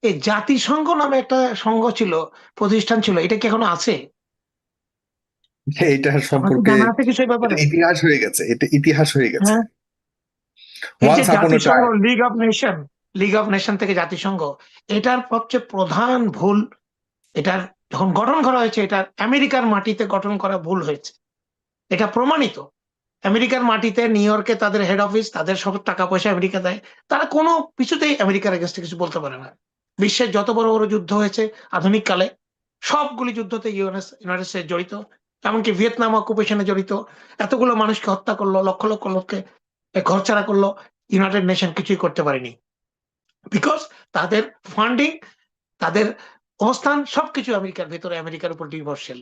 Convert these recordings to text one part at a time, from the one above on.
এই জাতিসংঘ নামে একটা সংঘ ছিল, প্রতিষ্ঠান ছিল, এটা কি এখনো আছে? এটা আপনার কি সম্পর্কে জানা আছে কিছু এই এটা ব্যাপারে? ইতিহাস হয়ে গেছে, এটা ইতিহাস হয়ে গেছে। হ্যাঁ, এই যে ওয়ান্স আপন এ জাতিসংঘ, টাইম। লিগ অফ নেশন থেকে জাতিসংঘ, এটার সবচেয়ে প্রধান ভুল, এটার যখন গঠন করা হয়েছে, এটা আমেরিকার মাটিতে গঠন করা ভুল হয়েছে, এটা প্রমাণিত। আমেরিকার মাটিতে নিউ ইয়র্কে তাদের হেড অফিস, তাদের সব টাকা পয়সা আমেরিকা দেয়। তারা কোনো কিছুতেই আমেরিকার এগেনস্টে কিছু বলতে পারে না। বিশ্বের যত বড় বড় যুদ্ধ হয়েছে আধুনিক কালে, সবগুলি যুদ্ধতে ইউনাইটেড স্টেটস জড়িত। এমনকি ভিয়েতনাম অকুপেশনে জড়িত। এতগুলো মানুষকে হত্যা করলো, লক্ষ লক্ষ লোককে ঘরছাড়া করলো, ইউনাইটেড নেশন কিছুই করতে পারেনি। বিকজ তাদের ফান্ডিং, তাদের অবস্থান সবকিছু আমেরিকার ভেতরে, আমেরিকার উপর নির্ভরশীল।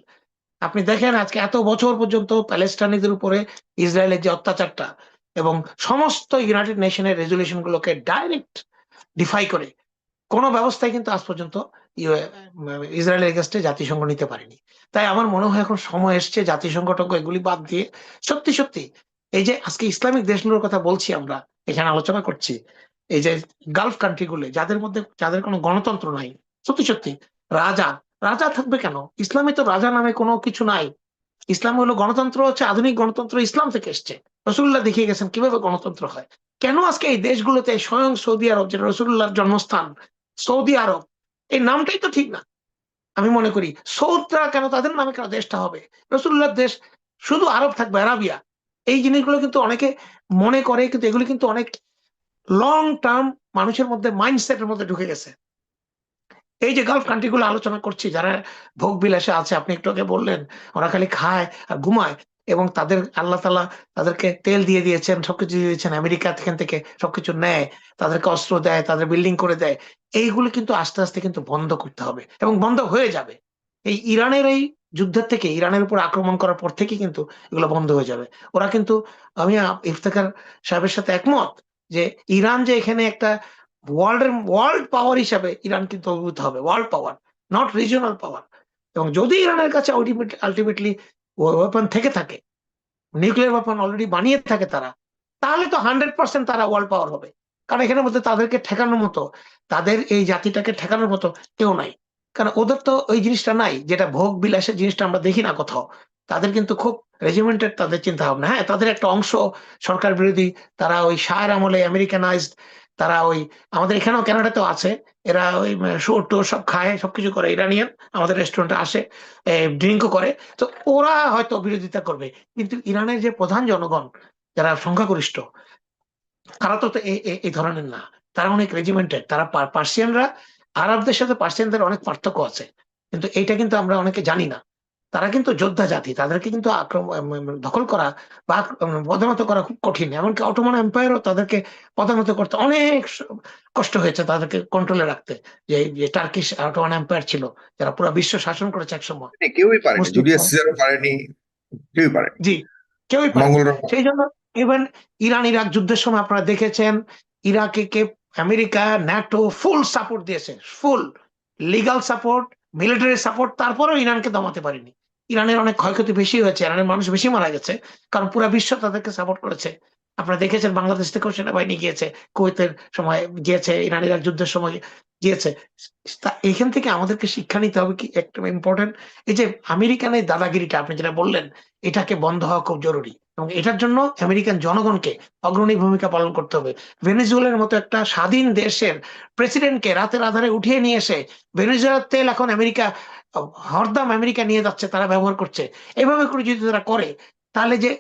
আপনি দেখেন আজকে এত বছর পর্যন্ত প্যালেস্টাইনিদের উপরে ইসরায়েলের যে অত্যাচারটা, এবং সমস্ত ইউনাইটেড নেশনের রেজলিউশন গুলোকে ডাইরেক্ট ডিফাই করে কোন ব্যবস্থায় কিন্তু আজ পর্যন্ত ইসরায়েলের এগেনস্টে জাতিসংঘ নিতে পারেনি। তাই আমার মনে হয় এখন সময় এসছে জাতিসংঘ এগুলি বাদ দিয়ে সত্যি সত্যি এই যে আজকে ইসলামিক দেশগুলোর কথা বলছি, আমরা এখানে আলোচনা করছি, এই যে গালফ কান্ট্রি গুলো যাদের মধ্যে, যাদের কোনো গণতন্ত্র নাই, সত্যি সত্যি রাজা, রাজা থাকবে কেন? ইসলামে তো রাজা নামে কোনো কিছু নাই। ইসলাম হলো গণতন্ত্র, হচ্ছে আধুনিক গণতন্ত্র ইসলাম থেকে এসছে। রসুল্লাহ দেখিয়ে গেছেন কিভাবে গণতন্ত্র হয়। কেন আজকে এই দেশগুলোতে, স্বয়ং সৌদি আরব যেটা রসুল্লাহর জন্মস্থান, সৌদি আরব, এই নামটাই তো ঠিক না। আমি মনে করি সৌদরা কেন, তাদের নামে কেন দেশটা হবে? রসুল্লাহর দেশ, শুধু আরব থাকবে, আরাবিয়া। এই জিনিসগুলো কিন্তু অনেকে মনে করে, কিন্তু এগুলো কিন্তু অনেক লং টার্ম মানুষের মধ্যে, মাইন্ডসেটের মধ্যে ঢুকে গেছে। এই যে গালফ কান্ট্রি গুলো আলোচনা করছি, যারা ভোগ বিলাসে আছে, আপনি একটু আগে বললেন, ওরা খালি খায় আর ঘুমায়, এবং তাদের আল্লাহ তাআলা তাদেরকে তেল দিয়ে দিয়েছেন, সবকিছু দিয়ে দিয়েছেন, আমেরিকা থেকে সবকিছু নেয়, তাদেরকে অস্ত্র দেয়, তাদের বিল্ডিং করে দেয়। এইগুলো কিন্তু আস্তে আস্তে কিন্তু বন্ধ করতে হবে, এবং বন্ধ হয়ে যাবে। এই ইরানের এই যুদ্ধের থেকে, ইরানের উপর আক্রমণ করার পর থেকে কিন্তু এগুলো বন্ধ হয়ে যাবে। ওরা কিন্তু, আমি ইফতেখার সাহেবের সাথে একমত যে ইরান যে এখানে একটা ওয়ার্ল্ড পাওয়ার হিসাবে ইরান কিন্তু অভিভূত হবে, ওয়ার্ল্ড পাওয়ার, নট রিজিওনাল পাওয়ার। এবং যদি ইরানের কাছে আলটিমেটলি ওয়েপন থেকে থাকে, নিউক্লিয়ার ওয়েপন অলরেডি বানিয়ে থাকে তারা, তাহলে তো 100% তারা ওয়ার্ল্ড পাওয়ার হবে। কারণ এখানের মধ্যে তাদেরকে ঠেকানোর মতো, তাদের এই জাতিটাকে ঠেকানোর মতো কেউ নাই। কারণ ওদের তো ওই জিনিসটা নাই, যেটা ভোগ বিলাসের জিনিসটা আমরা দেখি না কোথাও। তাদের কিন্তু খুব রেজিমেন্টেড তাদের চিন্তা ভাবনা। হ্যাঁ, তাদের একটা অংশ সরকার বিরোধী, তারা ওই শাহের আমলে আমেরিকানাইজড, তারা ওই, আমাদের এখানেও কানাডাতেও আছে, এরা ওই শুয়োর টুয়োর সব খায়, সবকিছু করে, ইরানিয়ান আমাদের রেস্টুরেন্টে আসে, ড্রিঙ্কও করে। তো ওরা হয়তো বিরোধিতা করবে, কিন্তু ইরানের যে প্রধান জনগণ, যারা সংখ্যাগরিষ্ঠ, তারা তো এই ধরনের না। তারা অনেক রেজিমেন্টেড, তারা পার্সিয়ানরা, আরবদের সাথে পার্সিয়ানদের অনেক পার্থক্য আছে, কিন্তু এইটা কিন্তু আমরা অনেকে জানি না। তারা কিন্তু যোদ্ধা জাতি, তাদেরকে কিন্তু দখল করা বা পদানত করা খুব কঠিন। এমনকি অটোমান এম্পায়ারও তাদেরকে পদানত করতে অনেক কষ্ট হয়েছে, তাদেরকে কন্ট্রোলে রাখতে। যে টার্কিশ অটোমান এম্পায়ার ছিল, যারা পুরো বিশ্ব শাসন করেছে একসময়, কেউই পারেনি, মুসলিম। জুলিয়াস সিজারও পারেনি, কেউই পারেনি। জি, কেউই পারেনি। মঙ্গলবার। সেই জন্য ইভেন ইরান ইরাক যুদ্ধের সময় আপনারা দেখেছেন, ইরাকে কে আমেরিকা, ন্যাটো ফুল সাপোর্ট দিয়েছে, ফুল লিগাল সাপোর্ট, মিলিটারি সাপোর্ট, তারপরেও ইরানকে দমাতে পারেনি। ইরানের অনেক ক্ষয়ক্ষতি বেশি হয়েছে, ইরানের মানুষ বেশি মারা গেছে, কারণ পুরো বিশ্ব তাদেরকে সাপোর্ট করেছে। আপনারা দেখেছেন বাংলাদেশ থেকেও সেনাবাহিনী গিয়েছে, কুয়েতের সময় গিয়েছে, ইরান ইরাক যুদ্ধের সময় গিয়েছে। এখান থেকে আমাদেরকে শিক্ষা নিতে হবে কি একটা ইম্পর্টেন্ট, এই যে আমেরিকানের দাদাগিরিটা আপনি যেটা বললেন, এটাকে বন্ধ হওয়া খুব জরুরি, এবং এটার জন্য আমেরিকান জনগণকে অগ্রণী ভূমিকা পালন করতে হবে। ভেনেজুয়েলার মতো একটা স্বাধীন দেশের প্রেসিডেন্টকে রাতের আধারে উঠিয়ে নিয়ে এসে, ভেনেজুয়েলার তেল এখন আমেরিকা হরদম আমেরিকা নিয়ে যাচ্ছে, তারা ব্যবহার করছে। এভাবে করে যদি তারা করে, তাহলে যে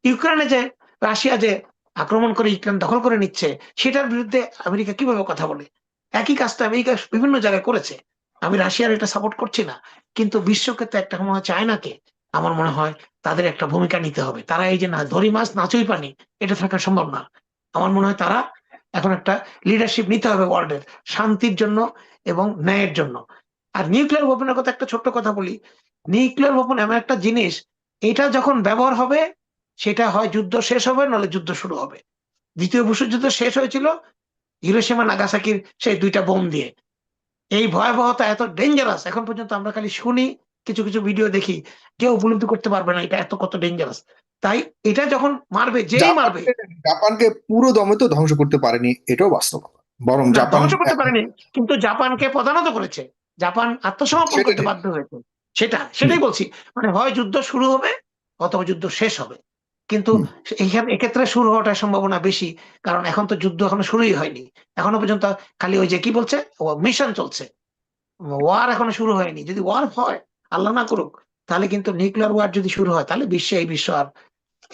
ইউক্রেনে যে রাশিয়া যে আক্রমণ করে ইউক্রেন দখল করে নিচ্ছে, সেটার বিরুদ্ধে আমেরিকা কিভাবে কথা বলে? একই কাজটা আমেরিকা বিভিন্ন জায়গায় করেছে। আমি রাশিয়ার এটা সাপোর্ট করছি না, কিন্তু বিশ্বকে তো একটা সময় চায়নাকে, আমার মনে হয় তাদের একটা ভূমিকা নিতে হবে। তারা এই যে না ধরি মাছ নাচুই পানি, এটা থাকা সম্ভব না। আমার মনে হয় তারা এখন একটা লিডারশিপ নিতে হবে ওয়ার্ল্ডের শান্তির জন্য এবং ন্যায়ের জন্য। আর নিউক্লিয়ার ওয়েপনের কথা একটা ছোট্ট কথা বলি। নিউক্লিয়ার ওয়েপন এমন একটা জিনিস, এটা যখন ব্যবহার হবে, সেটা হয় যুদ্ধ শেষ হবে, নলে যুদ্ধ শুরু হবে। দ্বিতীয় বিশ্বযুদ্ধ শেষ হয়েছিল হিরোশিমা নাগাসাকির সেই ২টা বোম দিয়ে। এই ভয়াবহতা এত ডেঞ্জারাস, এখন পর্যন্ত আমরা খালি শুনি, কিছু কিছু ভিডিও দেখি, কেউ উপলব্ধি করতে পারবে না এটা এত কত ডেঞ্জারাস। তাই এটা যখন মারবে, যেই মারবে, জাপানকে জাপানকে পুরো দমে তো ধ্বংস করতে পারেনি, এটাও বাস্তবতা। বরং না, জাপান ধ্বংস করতে পারেনি, কিন্তু জাপানকে প্রধানত করেছে। জাপান আত্মসমর্পণ সেটা করতে ঠিক। বাধ্য হয়েছে। সেটাই হুম, বলছি। মানে হয় যুদ্ধ শুরু হবে অথবা যুদ্ধ শেষ হবে। কিন্তু হুম। এক্ষেত্রে শুরু হওয়াটার সম্ভাবনা বেশি। কারণ এখন তো যুদ্ধ এখনো শুরুই হয়নি। এখনো পর্যন্ত খালি ওই যে কি বলছে? মিশন চলছে। ওয়ার এখনো শুরু হয়নি। যদি ওয়ার হয়, আল্লাহ না করুক, তাহলে কিন্তু নিউক্লিয়ার ওয়ার যদি শুরু হয়, তাহলে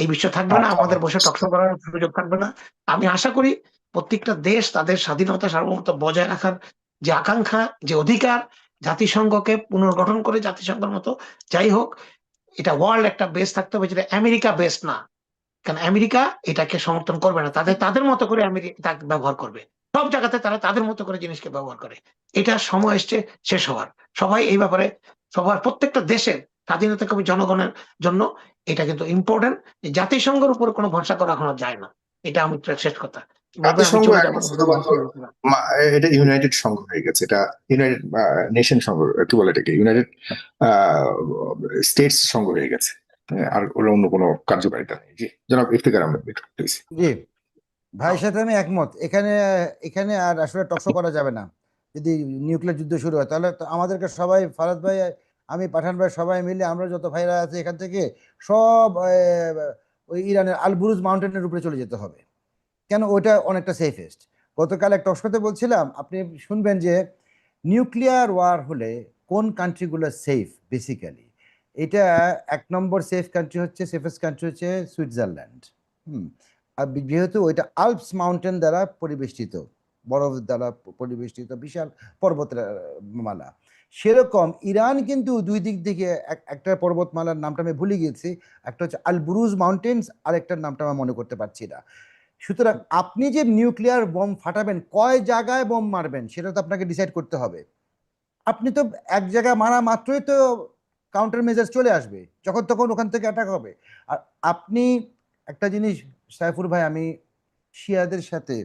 এই বিশ্ব থাকবে না। আচ্ছা, আমাদের বসে টকশো করার সুযোগ থাকবে না। আমি আশা করি প্রত্যেকটা দেশ তাদের স্বাধীনতা সার্বভৌমত্ব বজায় রাখার যে আকাঙ্ক্ষা, যে অধিকার, জাতিসংঘকে পুনর্গঠন করে জাতিসংঘের মতো যাই হোক, এটা ওয়ার্ল্ড একটা বেস থাকতে হবে, যেটা আমেরিকা বেস না। কারণ আমেরিকা এটাকে সমর্থন করবে না। তাদের মতো করে আমেরিকা ব্যবহার করবে। সব জায়গাতে তারা তাদের মতো করে জিনিসকে ব্যবহার করে। এটা সময় এসছে শেষ হওয়ার। সবাই এই ব্যাপারে, সবার প্রত্যেকটা দেশের স্বাধীনতাকামী জনগণের জন্য এটা কিন্তু ইম্পোর্টেন্ট। জাতিসংঘের উপর কোনো ভরসা করা এখনো যায় না। এটা আমি শেষ কথা। বলবে আমি জাতিসংঘ চলে যাবো। এখন শুধুমাত্র এটা ইউনাইটেড সংঘ হয়ে গেছে, এটা ইউনাইটেড নেশন সংঘ, কি বলে এটাকে, ইউনাইটেড স্টেটস সংঘ হয়ে গেছে। হ্যাঁ, আর ওর অন্য কোনো কার্যকারিতা নেই। জি, জনাব ইফতেখার আহমেদ প্লিজ। জি, ভাইয়ের সাথে আমি একমত। এখানে এখানে আর আসলে টকশো করা যাবে না। যদি নিউক্লিয়ার যুদ্ধ শুরু হয়, তাহলে তো আমাদেরকে সবাই, ফারাদ ভাই, আমি, পাঠান ভাই, সবাই মিলে আমরা যত ভাইরা আছে এখান থেকে সব ওই ইরানের আলবুরুজ মাউন্টেনের উপরে চলে যেতে হবে। কেন? ওইটা অনেকটা সেফেস্ট। গতকাল এক টকশোতে বলছিলাম, আপনি শুনবেন যে নিউক্লিয়ার ওয়ার হলে কোন কান্ট্রিগুলো সেফ বেসিক্যালি। এটা 1 নম্বর সেফ কান্ট্রি হচ্ছে, সেফেস্ট কান্ট্রি হচ্ছে সুইজারল্যান্ড। হুম। আর যেহেতু ওইটা আলপস মাউন্টেন দ্বারা পরিবেষ্টিত, বরফ দ্বারা পরিবেষ্টিত বিশাল পর্বতের মালা। সেরকম ইরান কিন্তু দুই দিক থেকে একটা পর্বতমালার নামটা আমি ভুলে গেছি, একটা হচ্ছে আল বুরুজ মাউন্টেন্স, আর একটার নামটা আমি মনে করতে পারছি না। সুতরাং আপনি যে নিউক্লিয়ার বোম ফাটাবেন, কয় জায়গায় বোম মারবেন, সেটা তো আপনাকে ডিসাইড করতে হবে। আপনি তো এক জায়গায় মারা মাত্রই তো কাউন্টার মেজার চলে আসবে, যখন তখন ওখান থেকে অ্যাটাক হবে। আর আপনি একটা জিনিস, সাইফুর ভাই, আমি শিয়াদের সাথে,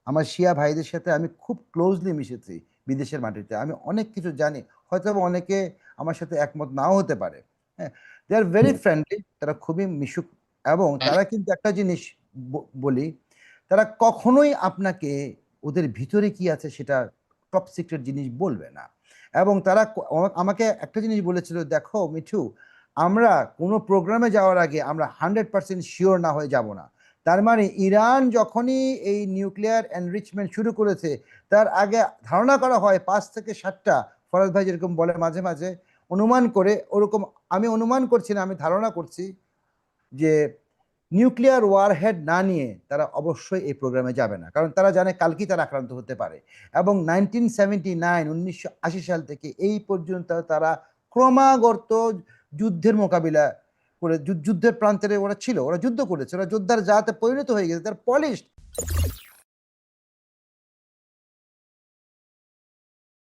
আমার শিয়া ভাইদের সাথে আমি খুব ক্লোজলি মিশেছি বিদেশের মাটিতে। আমি অনেক কিছু জানি, হয়তো অনেকে আমার সাথে একমত নাও হতে পারে। হ্যাঁ, দে আর ভেরি ফ্রেন্ডলি, তারা খুবই মিশুক। এবং তারা কিন্তু একটা জিনিস বলি, তারা কখনোই আপনাকে ওদের ভিতরে কি আছে সেটা টপ সিক্রেট জিনিস বলবে না। এবং তারা আমাকে একটা জিনিস বলেছিল, দেখো মিঠু, আমরা কোনো প্রোগ্রামে যাওয়ার আগে আমরা 100% শিওর না হয়ে যাব না। তার মানে ইরান যখনই এই নিউক্লিয়ার এনরিচমেন্ট শুরু করেছে, তার আগে ধারণা করা হয় 5 থেকে 7টা, ফরাজ ভাই যেরকম বলে মাঝে মাঝে অনুমান করে, ওরকম আমি অনুমান করছি না, আমি ধারণা করছি যে নিউক্লিয়ার ওয়ারহেড না নিয়ে তারা অবশ্যই এই প্রোগ্রামে যাবে না। কারণ তারা জানে কালকেই তারা আক্রান্ত হতে পারে। এবং 1979 সাল থেকে এই পর্যন্ত তারা ক্রমাগত যুদ্ধের মোকাবিলা করে, যুদ্ধের প্রান্তে ওরা ছিল, ওরা যুদ্ধ করেছে, ওরা যোদ্ধার জাতে পরিণত হয়ে গেছে, তার পলিশ